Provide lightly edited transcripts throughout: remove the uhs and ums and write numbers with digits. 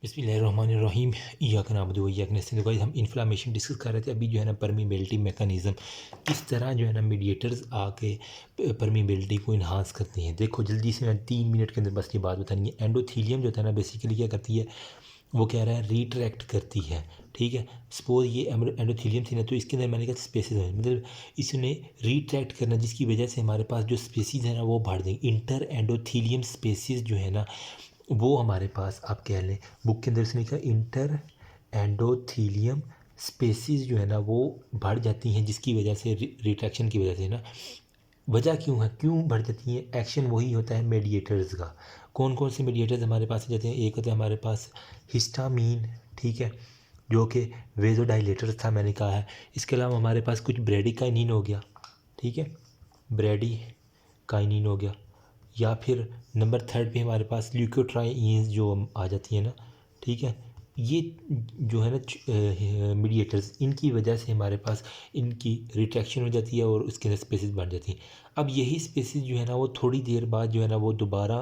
बिस्मिल्लाहिर्रहमानिर्रहीम इय्याक नअबुदु व इय्याक नस्तईन। गाइस हम इन्फ्लामेशन डिस्कस कर रहे थे अभी जो है ना परमीबिलिटी मैकेनिज़्म किस तरह जो है ना मीडिएटर्स आके परमीबिलिटी को इन्हांस करती हैं। देखो जल्दी से मैं 3 मिनट के अंदर बस ये बात बतानी है। एंडोथीलियम जो होता है ना बेसिकली क्या करती है, वो कह रहा है रिट्रैक्ट करती है। ठीक है, सपोज ये एंडोथीलियम थी ना, तो इसके अंदर मैंने कहा स्पेसिस है, मतलब इसने रिट्रैक्ट करना जिसकी वजह से हमारे पास जो स्पेसिस है ना वो बढ़ जाएंगे। इंटर एंडोथीलियम स्पेसिस जो है ना वो हमारे पास आप कह लें, बुक के अंदर उसने लिखा इंटर एंडोथीलियम स्पेसिस जो है ना वो बढ़ जाती हैं जिसकी वजह से रिट्रैक्शन की वजह से ना। वजह क्यों है, क्यों बढ़ जाती है? एक्शन वही होता है मीडिएटर्स का। कौन कौन से मीडिएटर्स हमारे पास जाते हैं? एक होता है हमारे पास हिस्टामीन, ठीक है, जो कि वेजोडाइलेटर था मैंने कहा है। इसके अलावा हमारे पास कुछ ब्रेडिकाइनिन हो गया, ठीक है, ब्रेडिकाइनिन हो गया। या फिर नंबर थर्ड पे हमारे पास ल्यूकोट्राइन्स जो आ जाती है ना, ठीक है। ये जो है ना मीडिएटर्स, इनकी वजह से हमारे पास इनकी रिट्रैक्शन हो जाती है और उसके अंदर स्पेसिस बढ़ जाती हैं। अब यही स्पेसिस जो है ना वो थोड़ी देर बाद जो है ना वो दोबारा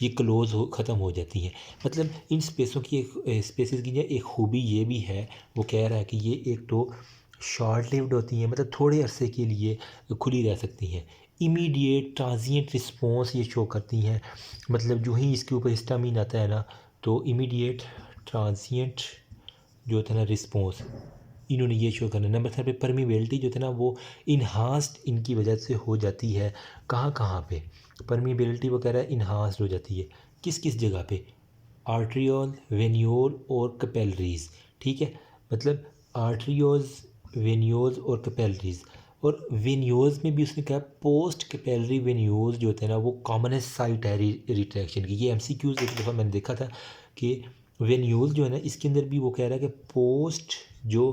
ये क्लोज हो ख़त्म हो जाती हैं। मतलब इन स्पेसों की एक स्पेसिस की एक खूबी ये भी है, वो कह रहा है कि ये एक तो शॉर्ट लिव्ड होती हैं, मतलब थोड़े अरसे के लिए खुली रह सकती हैं। इमीडिएट ट्रांजिएंट रिस्पॉन्स ये शो करती हैं, मतलब जो ही इसके ऊपर हिस्टामीन आता है ना तो इमीडिएट ट्रांजिएंट जो होता है ना रिस्पॉन्स इन्होंने ये शो करना। नंबर थर्ड पे परमीबिलिटी जो है ना वो इन्हांस्ड इनकी वजह से हो जाती है। कहाँ कहाँ पे परमीबिलिटी वगैरह इन्हांस्ड हो जाती है? किस किस जगह पे? आर्ट्रियोल, वेन्यूल और कैपिलरीज, ठीक है। मतलब आर्ट्रियोज, वेन्यूल्स और कैपिलरीज। और वेन्यूल्स में भी उसने कहा पोस्ट कैपिलरी वेन्यूल्स जो होते हैं ना वो कॉमनेस्ट साइट है रिट्रैक्शन की। ये एमसीक्यूज एक दफ़ा मैंने देखा था कि वेन्यूल जो है ना इसके अंदर भी वो कह रहा है कि पोस्ट जो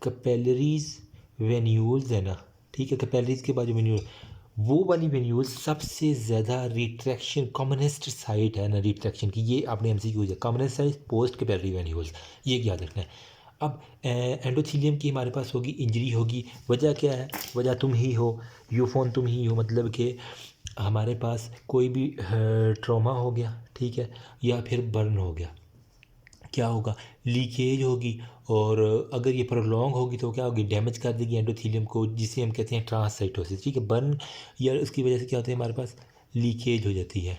कैपिलरीज वेन्यूल्स है ना, ठीक है, कैपिलरीज के बाद जो वेन्यूल वो वाली वेन्यूल सबसे ज़्यादा रिट्रैक्शन कॉमनेस्ट साइट है ना रिट्रैक्शन की। ये आपने एमसीक्यू है, commonest site post capillary venules, ये याद रखना है। अब एंडोथीलियम की हमारे पास होगी इंजरी होगी। वजह क्या है? वजह तुम ही हो, यूफोन तुम ही हो, मतलब कि हमारे पास कोई भी ट्रॉमा हो गया, ठीक है, या फिर बर्न हो गया, क्या होगा? लीकेज होगी। और अगर ये प्रोलॉन्ग होगी तो क्या होगी? डैमेज कर देगी एंडोथीलियम को, जिसे हम कहते हैं ट्रांससाइटोसिस, ठीक है। बर्न या उसकी वजह से क्या होता है, हमारे पास लीकेज हो जाती है,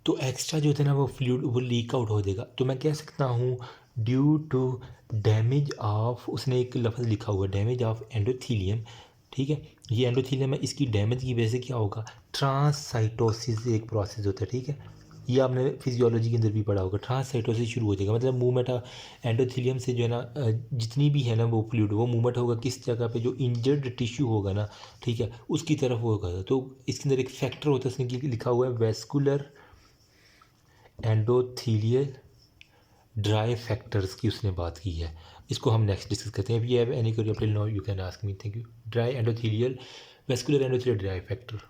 तो एक्स्ट्रा जो होता है ना वो फ्लूइड वो लीक आउट हो जाएगा। तो मैं कह सकता हूँ ड्यू टू डैमेज ऑफ, उसने एक लफ्ज़ लिखा हुआ है डैमेज ऑफ एंडोथीलियम, ठीक है। ये एंडोथीलियम है, इसकी डैमेज की वजह से क्या होगा? ट्रांससाइटोसिस एक प्रोसेस होता है, ठीक है। ये आपने फिजियोलॉजी के अंदर भी पढ़ा होगा। ट्रांससाइटोसिस शुरू हो जाएगा, मतलब मूवमेंट एंडोथीलियम से जो है ना जितनी भी है ना वो फ्लूइड वो मूवमेंट होगा किस जगह पे? जो इंजर्ड टिश्यू होगा ना, ठीक है, उसकी तरफ होगा। तो इसके अंदर एक फैक्टर होता है, उसने लिखा हुआ है वेस्कुलर एंडोथीलियल ड्राई फैक्टर्स की उसने बात की है। इसको हम नेक्स्ट डिस्कस करते हैं। If you have any query till now you can ask me. Thank you. Dry endothelial, vascular endothelial dry factor.